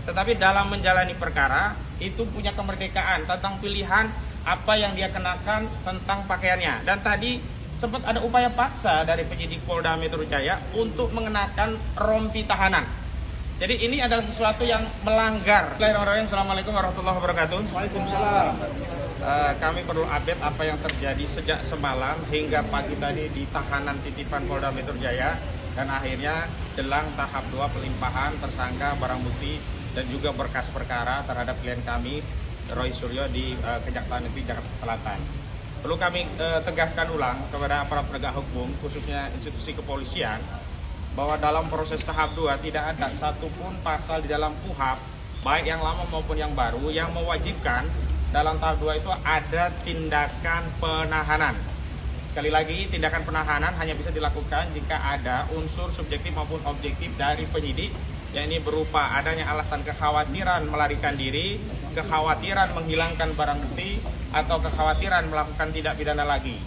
tetapi dalam menjalani perkara itu punya kemerdekaan tentang pilihan apa yang dia kenakan tentang pakaiannya. Dan tadi sempat ada upaya paksa dari penyidik Polda Metro Jaya untuk mengenakan rompi tahanan. Jadi ini adalah sesuatu yang melanggar. Assalamualaikum warahmatullahi wabarakatuh. Waalaikumsalam. Kami perlu update apa yang terjadi sejak semalam hingga pagi tadi di tahanan titipan Polda Metro Jaya, dan akhirnya jelang tahap 2 pelimpahan tersangka barang bukti dan juga berkas perkara terhadap klien kami Roy Suryo di Kejaksaan Negeri Jakarta Selatan. Perlu kami tegaskan ulang kepada aparat penegak hukum, khususnya institusi kepolisian, bahwa dalam proses tahap 2 tidak ada satupun pasal di dalam KUHP, baik yang lama maupun yang baru, yang mewajibkan dalam tahap 2 itu ada tindakan penahanan. Sekali lagi, tindakan penahanan hanya bisa dilakukan jika ada unsur subjektif maupun objektif dari penyidik, yakni berupa adanya alasan kekhawatiran melarikan diri, kekhawatiran menghilangkan barang bukti, atau kekhawatiran melakukan tindak pidana lagi.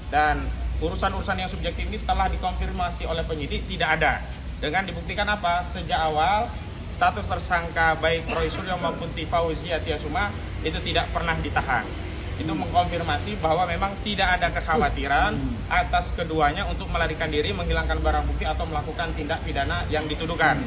Dan urusan-urusan yang subjektif ini telah dikonfirmasi oleh penyidik tidak ada. Dengan dibuktikan apa? Sejak awal status tersangka baik Roy Suryo maupun Tifauzi Atiasuma itu tidak pernah ditahan. Itu mengkonfirmasi bahwa memang tidak ada kekhawatiran atas keduanya untuk melarikan diri, menghilangkan barang bukti atau melakukan tindak pidana yang dituduhkan.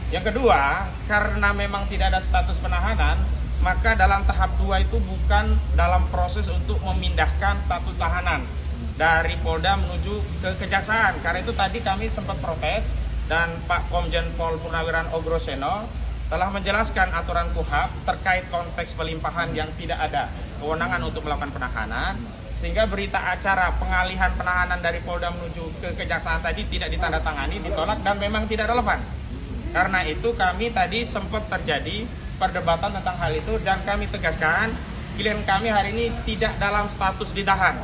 Yang kedua, karena memang tidak ada status penahanan, maka dalam tahap 2 itu bukan dalam proses untuk memindahkan status tahanan dari Polda menuju ke Kejaksaan. Karena itu tadi kami sempat protes dan Pak Komjen Pol Purnawiran Ogroseno telah menjelaskan aturan KUHP terkait konteks pelimpahan yang tidak ada kewenangan untuk melakukan penahanan, sehingga berita acara pengalihan penahanan dari Polda menuju ke Kejaksaan tadi tidak ditandatangani, ditolak dan memang tidak relevan. Karena itu kami tadi sempat terjadi perdebatan tentang hal itu dan kami tegaskan klien kami hari ini tidak dalam status ditahan.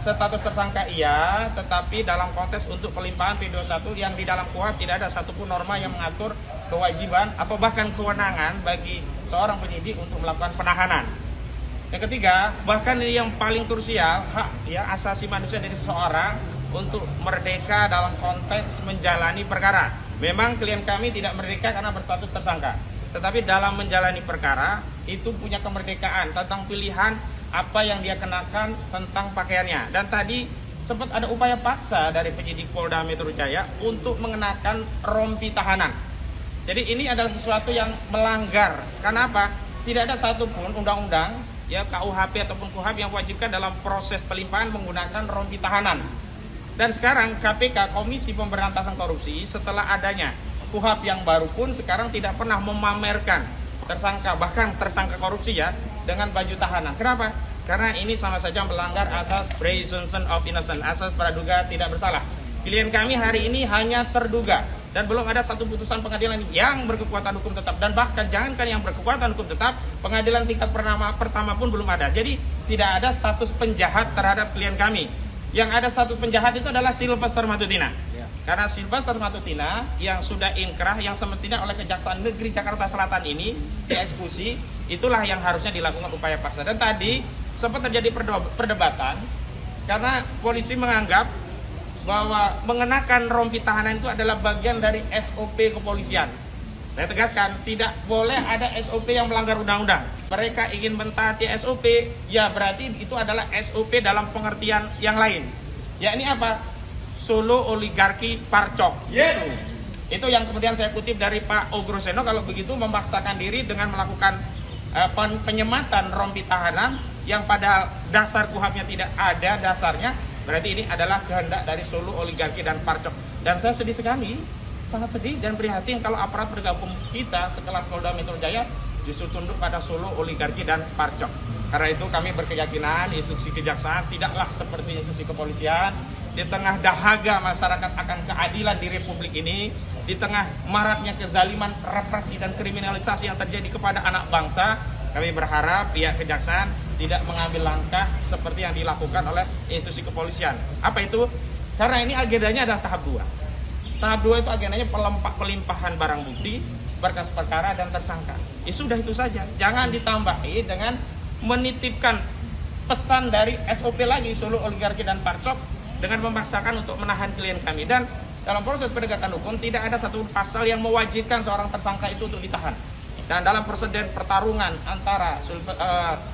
Status tersangka iya, tetapi dalam konteks untuk pelimpahan P21 yang di dalam KUHP tidak ada satupun norma yang mengatur kewajiban atau bahkan kewenangan bagi seorang penyidik untuk melakukan penahanan. Yang ketiga, bahkan ini yang paling krusial, hak asasi manusia dari seseorang untuk merdeka dalam konteks menjalani perkara. Memang klien kami tidak merdeka karena berstatus tersangka, tetapi dalam menjalani perkara itu punya kemerdekaan tentang pilihan apa yang dia kenakan tentang pakaiannya. Dan tadi sempat ada upaya paksa dari penyidik Polda Metro Jaya untuk mengenakan rompi tahanan. Jadi ini adalah sesuatu yang melanggar. Karena apa? Tidak ada satupun undang-undang, ya KUHP ataupun KUHP yang mewajibkan dalam proses pelimpahan menggunakan rompi tahanan. Dan sekarang KPK, Komisi Pemberantasan Korupsi, setelah adanya KUHP yang baru pun sekarang tidak pernah memamerkan tersangka, bahkan tersangka korupsi ya, dengan baju tahanan. Kenapa? Karena ini sama saja melanggar asas presumption of innocence, asas praduga tidak bersalah. Klien kami hari ini hanya terduga dan belum ada satu putusan pengadilan yang berkekuatan hukum tetap, dan bahkan jangankan yang berkekuatan hukum tetap, pengadilan tingkat pertama pun belum ada. Jadi tidak ada status penjahat terhadap klien kami. Yang ada status penjahat itu adalah Sylvester Matutina. Karena Sylvester Matutina yang sudah inkrah, yang semestinya oleh Kejaksaan Negeri Jakarta Selatan ini dieksekusi, itulah yang harusnya dilakukan upaya paksa. Dan tadi sempat terjadi perdebatan karena polisi menganggap bahwa mengenakan rompi tahanan itu adalah bagian dari SOP kepolisian. Saya tegaskan, tidak boleh ada SOP yang melanggar undang-undang. Mereka ingin mentaati SOP, ya berarti itu adalah SOP dalam pengertian yang lain. Ya ini apa? Solo oligarki parcok. Yes. Itu yang kemudian saya kutip dari Pak Ogroseno. Kalau begitu memaksakan diri dengan melakukan penyematan rompi tahanan yang pada dasar KUHP-nya tidak ada dasarnya, berarti ini adalah kehendak dari Solo oligarki dan parcok. Dan saya sedih sekali, sangat sedih dan prihatin kalau aparat penegak hukum kita sekelas Polda Metro Jaya justru tunduk pada Solo oligarki dan parcok. Karena itu kami berkeyakinan institusi kejaksaan tidaklah seperti institusi kepolisian. Di tengah dahaga masyarakat akan keadilan di Republik ini, di tengah maraknya kezaliman, represi dan kriminalisasi yang terjadi kepada anak bangsa, kami berharap pihak kejaksaan tidak mengambil langkah seperti yang dilakukan oleh institusi kepolisian. Apa itu? Karena ini agendanya adalah tahap 2. Tahap 2 itu agendanya pelimpahan barang bukti, berkas perkara dan tersangka. Ya sudah itu saja. Jangan ditambahi dengan menitipkan pesan dari SOP lagi Solo oligarki dan parcok dengan memaksakan untuk menahan klien kami. Dan dalam proses penegakan hukum tidak ada satu pasal yang mewajibkan seorang tersangka itu untuk ditahan. Dan dalam persediaan pertarungan antara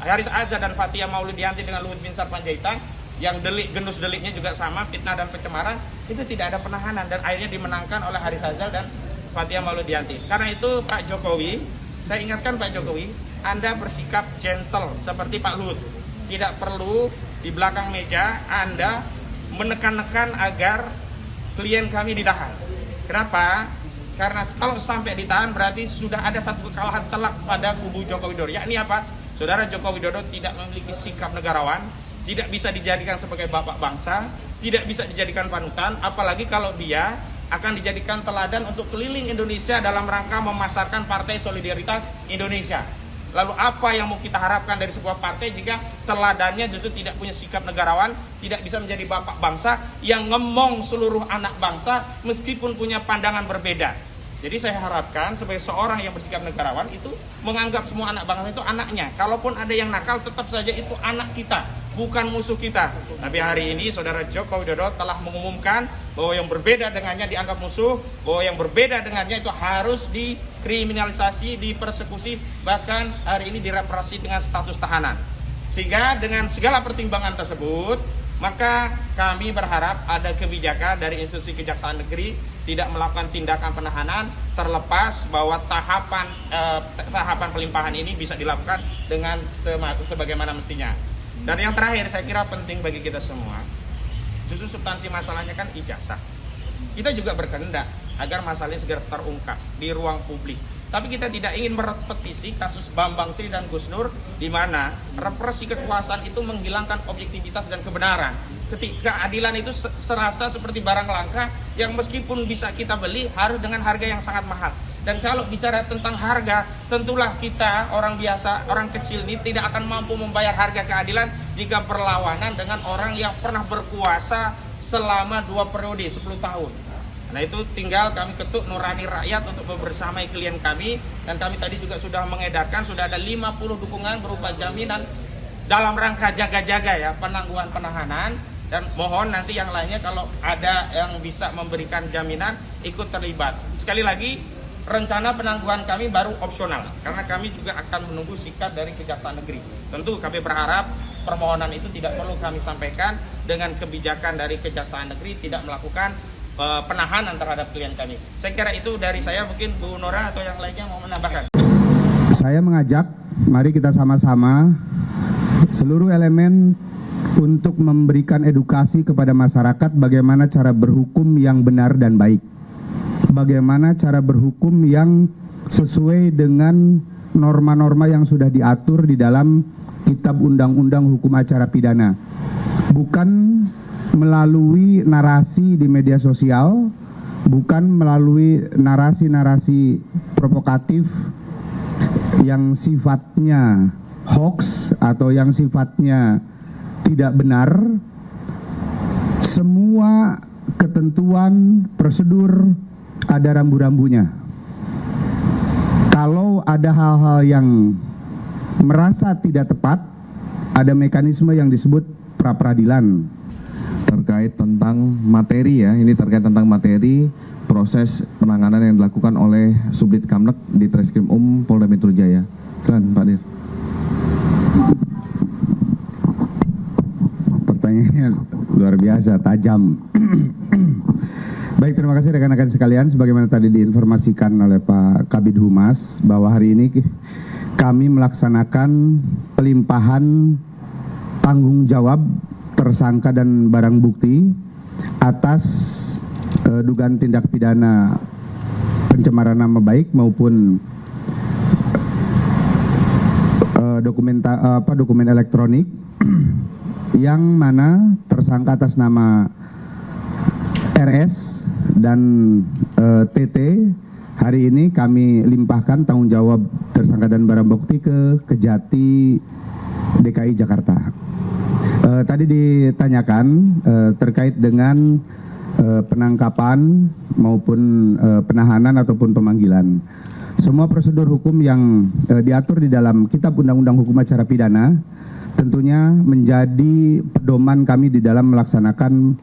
Haris Azhar dan Fathia Maulidiyanti dengan Luhut Binsar Panjaitan, yang gendus deliknya juga sama, fitnah dan pencemaran, itu tidak ada penahanan dan akhirnya dimenangkan oleh Haris Azhar dan Fathia Maulidiyanti. Karena itu Pak Jokowi, saya ingatkan Pak Jokowi, Anda bersikap gentle seperti Pak Luhut. Tidak perlu di belakang meja Anda menekan-nekan agar klien kami ditahan. Kenapa? Karena kalau sampai ditahan berarti sudah ada satu kekalahan telak pada kubu Joko Widodo. Yakni apa? Saudara Joko Widodo tidak memiliki sikap negarawan, tidak bisa dijadikan sebagai bapak bangsa, tidak bisa dijadikan panutan, apalagi kalau dia akan dijadikan teladan untuk keliling Indonesia dalam rangka memasarkan Partai Solidaritas Indonesia. Lalu apa yang mau kita harapkan dari sebuah partai jika teladannya justru tidak punya sikap negarawan, tidak bisa menjadi bapak bangsa yang ngemong seluruh anak bangsa meskipun punya pandangan berbeda. Jadi saya harapkan sebagai seorang yang bersikap negarawan itu menganggap semua anak bangsa itu anaknya. Kalaupun ada yang nakal tetap saja itu anak kita, bukan musuh kita. Tapi hari ini saudara Joko Widodo telah mengumumkan bahwa yang berbeda dengannya dianggap musuh, bahwa yang berbeda dengannya itu harus dikriminalisasi, dipersekusi, bahkan hari ini direpresi dengan status tahanan. Sehingga dengan segala pertimbangan tersebut, maka kami berharap ada kebijakan dari institusi Kejaksaan Negeri tidak melakukan tindakan penahanan, terlepas bahwa tahapan pelimpahan ini bisa dilakukan dengan sebagaimana mestinya. Dan yang terakhir saya kira penting bagi kita semua, justru substansi masalahnya kan ijazah. Kita juga berkehendak agar masalahnya segera terungkap di ruang publik. Tapi kita tidak ingin merepetisi kasus Bambang Tri dan Gus Nur, di mana represi kekuasaan itu menghilangkan objektivitas dan kebenaran. Ketika keadilan itu serasa seperti barang langka yang meskipun bisa kita beli harus dengan harga yang sangat mahal. Dan kalau bicara tentang harga, tentulah kita orang biasa, orang kecil ini tidak akan mampu membayar harga keadilan jika berlawanan dengan orang yang pernah berkuasa selama 2 periode 10 tahun. Nah itu tinggal kami ketuk nurani rakyat untuk membersamai klien kami. Dan kami tadi juga sudah mengedarkan, sudah ada 50 dukungan berupa jaminan dalam rangka jaga-jaga ya, penangguhan penahanan. Dan mohon nanti yang lainnya kalau ada yang bisa memberikan jaminan ikut terlibat. Sekali lagi, rencana penangguhan kami baru opsional, karena kami juga akan menunggu sikap dari Kejaksaan Negeri. Tentu kami berharap permohonan itu tidak perlu kami sampaikan dengan kebijakan dari Kejaksaan Negeri tidak melakukan penahanan terhadap klien kami. Saya kira itu dari saya, mungkin Bu Nora atau yang lainnya mau menambahkan. Saya mengajak, mari kita sama-sama seluruh elemen untuk memberikan edukasi kepada masyarakat bagaimana cara berhukum yang benar dan baik. Bagaimana cara berhukum yang sesuai dengan norma-norma yang sudah diatur di dalam Kitab Undang-Undang Hukum Acara Pidana. Bukan melalui narasi di media sosial, bukan melalui narasi-narasi provokatif yang sifatnya hoax atau yang sifatnya tidak benar. Semua ketentuan prosedur ada rambu-rambunya. Kalau ada hal-hal yang merasa tidak tepat, ada mekanisme yang disebut pra-peradilan. Terkait tentang materi ya, ini terkait tentang materi proses penanganan yang dilakukan oleh Subdit Kamnek di Treskrim Polda Metro Jaya. Silakan Pak Dir. Pertanyaannya luar biasa, tajam. Baik, terima kasih rekan-rekan sekalian. Sebagaimana tadi diinformasikan oleh Pak Kabid Humas bahwa hari ini kami melaksanakan pelimpahan tanggung jawab tersangka dan barang bukti atas dugaan tindak pidana pencemaran nama baik maupun dokumen elektronik yang mana tersangka atas nama RS dan TT hari ini kami limpahkan tanggung jawab tersangka dan barang bukti ke Kejati DKI Jakarta. Tadi ditanyakan terkait dengan penangkapan maupun penahanan ataupun pemanggilan. Semua prosedur hukum yang diatur di dalam Kitab Undang-Undang Hukum Acara Pidana tentunya menjadi pedoman kami di dalam melaksanakan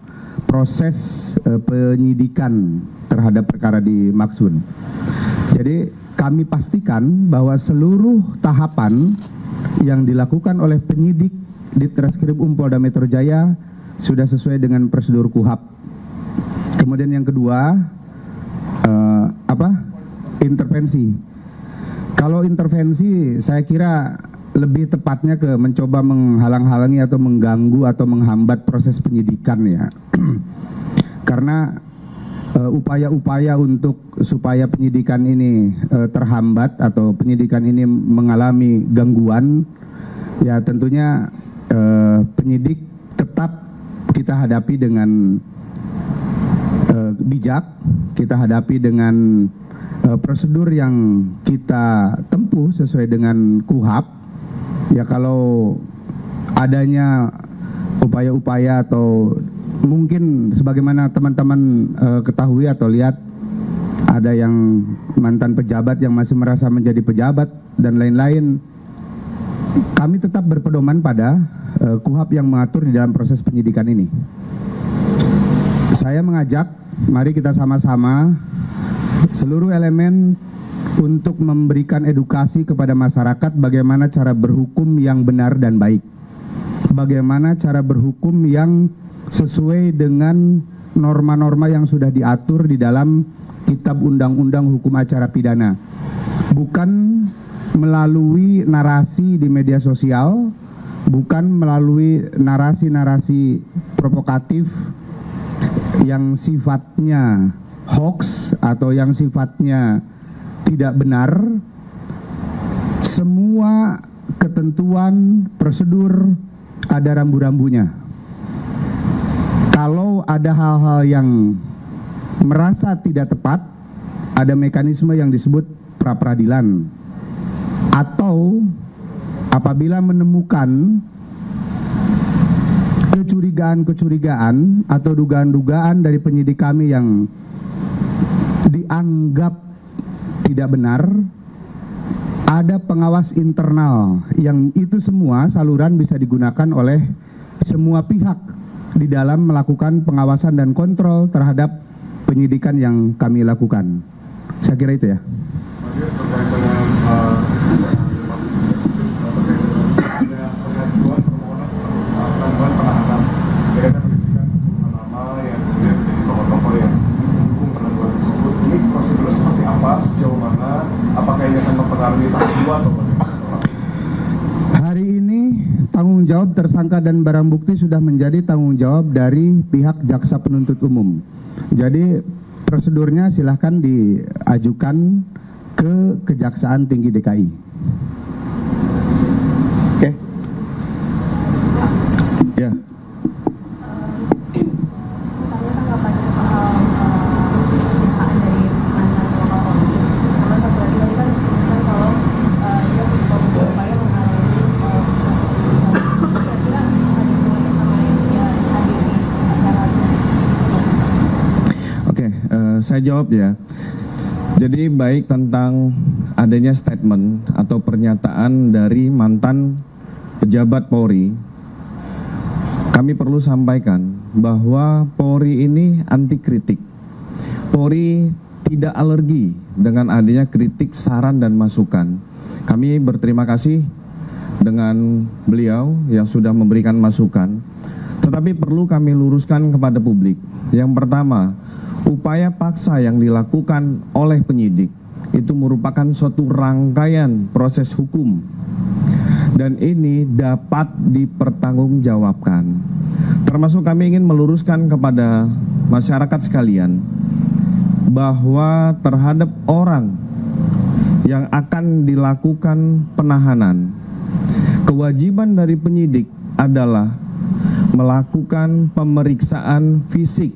proses penyidikan terhadap perkara dimaksud. Jadi kami pastikan bahwa seluruh tahapan yang dilakukan oleh penyidik di Treskrim Polda Metro Jaya sudah sesuai dengan prosedur KUHAP. Kemudian yang kedua, intervensi. Kalau intervensi, saya kira lebih tepatnya ke mencoba menghalang-halangi atau mengganggu atau menghambat proses penyidikan ya. Karena upaya-upaya untuk supaya penyidikan ini terhambat atau penyidikan ini mengalami gangguan, ya tentunya penyidik tetap kita hadapi dengan bijak, kita hadapi dengan prosedur yang kita tempuh sesuai dengan KUHAP. Ya kalau adanya upaya-upaya atau mungkin sebagaimana teman-teman ketahui atau lihat ada yang mantan pejabat yang masih merasa menjadi pejabat dan lain-lain, kami tetap berpedoman pada KUHAP yang mengatur di dalam proses penyidikan ini. Saya mengajak, mari kita sama-sama seluruh elemen untuk memberikan edukasi kepada masyarakat bagaimana cara berhukum yang benar dan baik. Bagaimana cara berhukum yang sesuai dengan norma-norma yang sudah diatur di dalam Kitab Undang-Undang Hukum Acara Pidana. Bukan melalui narasi di media sosial, bukan melalui narasi-narasi provokatif yang sifatnya hoax atau yang sifatnya tidak benar. Semua ketentuan prosedur ada rambu-rambunya. Kalau ada hal-hal yang merasa tidak tepat, ada mekanisme yang disebut pra-peradilan. Atau apabila menemukan kecurigaan-kecurigaan atau dugaan-dugaan dari penyidik kami yang dianggap tidak benar, ada pengawas internal yang itu semua saluran bisa digunakan oleh semua pihak di dalam melakukan pengawasan dan kontrol terhadap penyidikan yang kami lakukan. Saya kira itu ya. Sejauh mana, apakah ini akan mempengaruhi tahap 2 atau bagaimana? Hari ini tanggung jawab tersangka dan barang bukti sudah menjadi tanggung jawab dari pihak jaksa penuntut umum. Jadi prosedurnya silahkan diajukan ke Kejaksaan Tinggi DKI. Oke. Ya. Saya jawab ya. Jadi baik tentang adanya statement atau pernyataan dari mantan pejabat Polri, kami perlu sampaikan bahwa Polri ini anti kritik. Polri tidak alergi dengan adanya kritik, saran, dan masukan. Kami berterima kasih dengan beliau yang sudah memberikan masukan. Tetapi perlu kami luruskan kepada publik. Yang pertama, upaya paksa yang dilakukan oleh penyidik itu merupakan suatu rangkaian proses hukum dan ini dapat dipertanggungjawabkan. Termasuk kami ingin meluruskan kepada masyarakat sekalian bahwa terhadap orang yang akan dilakukan penahanan, kewajiban dari penyidik adalah melakukan pemeriksaan fisik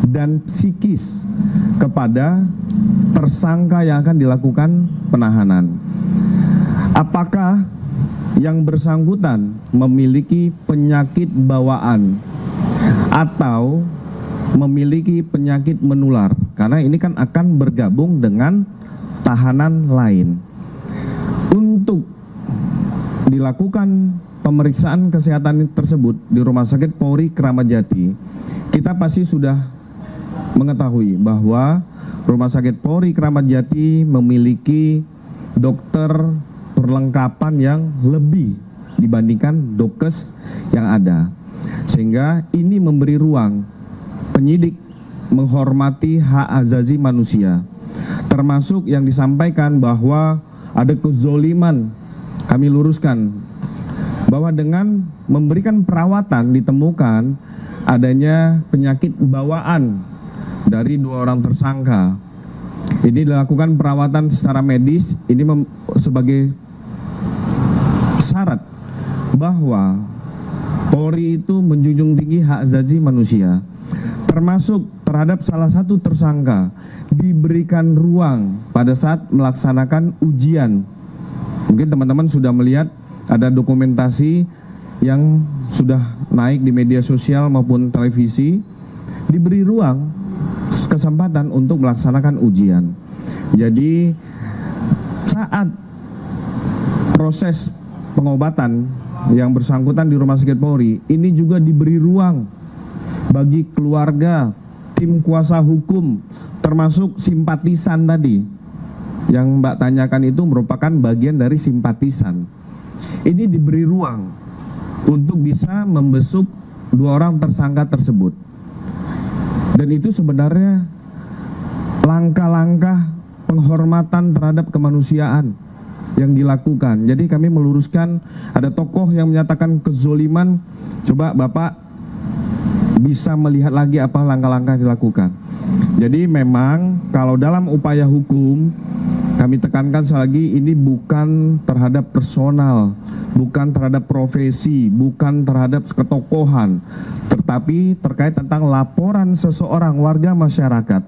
dan psikis kepada tersangka yang akan dilakukan penahanan. Apakah yang bersangkutan memiliki penyakit bawaan atau memiliki penyakit menular? Karena ini kan akan bergabung dengan tahanan lain. Untuk dilakukan pemeriksaan kesehatan tersebut di Rumah Sakit Polri Kramat Jati, kita pasti sudah mengetahui bahwa Rumah Sakit Polri Kramat Jati memiliki dokter perlengkapan yang lebih dibandingkan dokes yang ada. Sehingga ini memberi ruang penyidik menghormati hak azazi manusia. Termasuk yang disampaikan bahwa ada kezoliman, kami luruskan bahwa dengan memberikan perawatan ditemukan adanya penyakit bawaan dari 2 orang tersangka. Ini dilakukan perawatan secara medis, ini sebagai syarat bahwa Polri itu menjunjung tinggi hak azazi manusia. Termasuk terhadap salah satu tersangka diberikan ruang pada saat melaksanakan ujian. Mungkin teman-teman sudah melihat ada dokumentasi yang sudah naik di media sosial maupun televisi, diberi ruang kesempatan untuk melaksanakan ujian. Jadi saat proses pengobatan yang bersangkutan di Rumah Sakit Polri ini juga diberi ruang bagi keluarga, tim kuasa hukum, termasuk simpatisan tadi yang Mbak tanyakan itu merupakan bagian dari simpatisan. Ini diberi ruang untuk bisa membesuk 2 orang tersangka tersebut. Dan itu sebenarnya langkah-langkah penghormatan terhadap kemanusiaan yang dilakukan. Jadi kami meluruskan, ada tokoh yang menyatakan kezoliman, coba Bapak bisa melihat lagi apa langkah-langkah dilakukan. Jadi memang kalau dalam upaya hukum kami tekankan sekali lagi, ini bukan terhadap personal, bukan terhadap profesi, bukan terhadap ketokohan, tetapi terkait tentang laporan seseorang warga masyarakat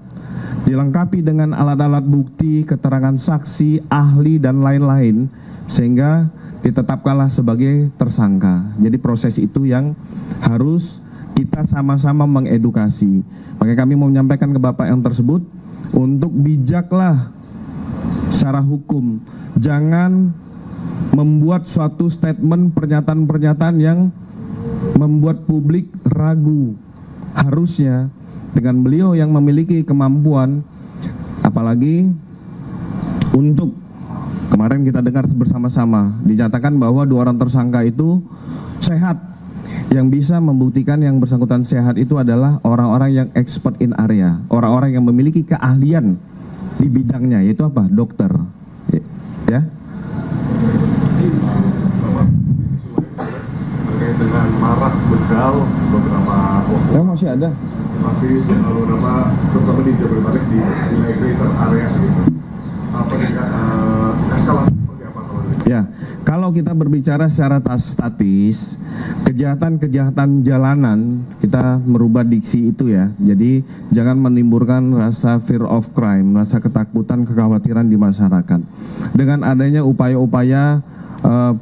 dilengkapi dengan alat-alat bukti, keterangan saksi, ahli dan lain-lain, sehingga ditetapkanlah sebagai tersangka. Jadi proses itu yang harus kita sama-sama mengedukasi. Makanya kami mau menyampaikan ke Bapak yang tersebut untuk bijaklah secara hukum. Jangan membuat suatu statement, pernyataan-pernyataan yang membuat publik ragu. Harusnya dengan beliau yang memiliki kemampuan, apalagi untuk kemarin kita dengar bersama-sama dinyatakan bahwa 2 orang tersangka itu sehat. Yang bisa membuktikan yang bersangkutan sehat itu adalah orang-orang yang expert in area, orang-orang yang memiliki keahlian di bidangnya, yaitu apa? Dokter. Ya. Terkait dengan marak begal beberapa waktu. Yang masih ada. Masih beberapa, terutama di Jabodetabek di wilayah greater area gitu. Apa eskalasi seperti apa kalau ini? Ya, kalau kita berbicara secara statis, kejahatan-kejahatan jalanan, kita merubah diksi itu ya. Jadi jangan menimbulkan rasa fear of crime, rasa ketakutan, kekhawatiran di masyarakat. Dengan adanya upaya-upaya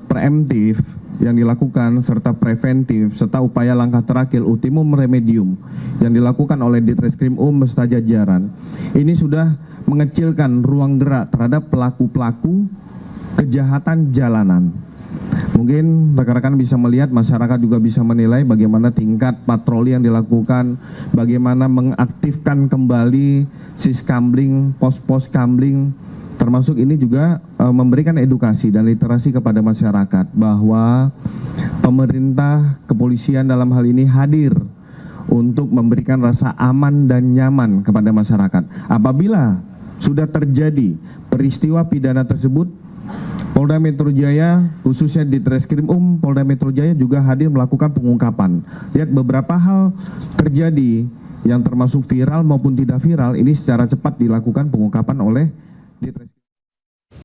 preemptif yang dilakukan serta preventif serta upaya langkah terakhir ultimum remedium yang dilakukan oleh Ditreskrim beserta jajaran, ini sudah mengecilkan ruang gerak terhadap pelaku-pelaku kejahatan jalanan. Mungkin rekan-rekan bisa melihat, masyarakat juga bisa menilai bagaimana tingkat patroli yang dilakukan, bagaimana mengaktifkan kembali siskambling, pos-pos kambling, termasuk ini juga memberikan edukasi dan literasi kepada masyarakat bahwa pemerintah, kepolisian dalam hal ini hadir untuk memberikan rasa aman dan nyaman kepada masyarakat. Apabila sudah terjadi peristiwa pidana tersebut, Polda Metro Jaya, khususnya di Ditreskrim Polda Metro Jaya juga hadir melakukan pengungkapan. Lihat beberapa hal terjadi yang termasuk viral maupun tidak viral, ini secara cepat dilakukan pengungkapan oleh Ditreskrim.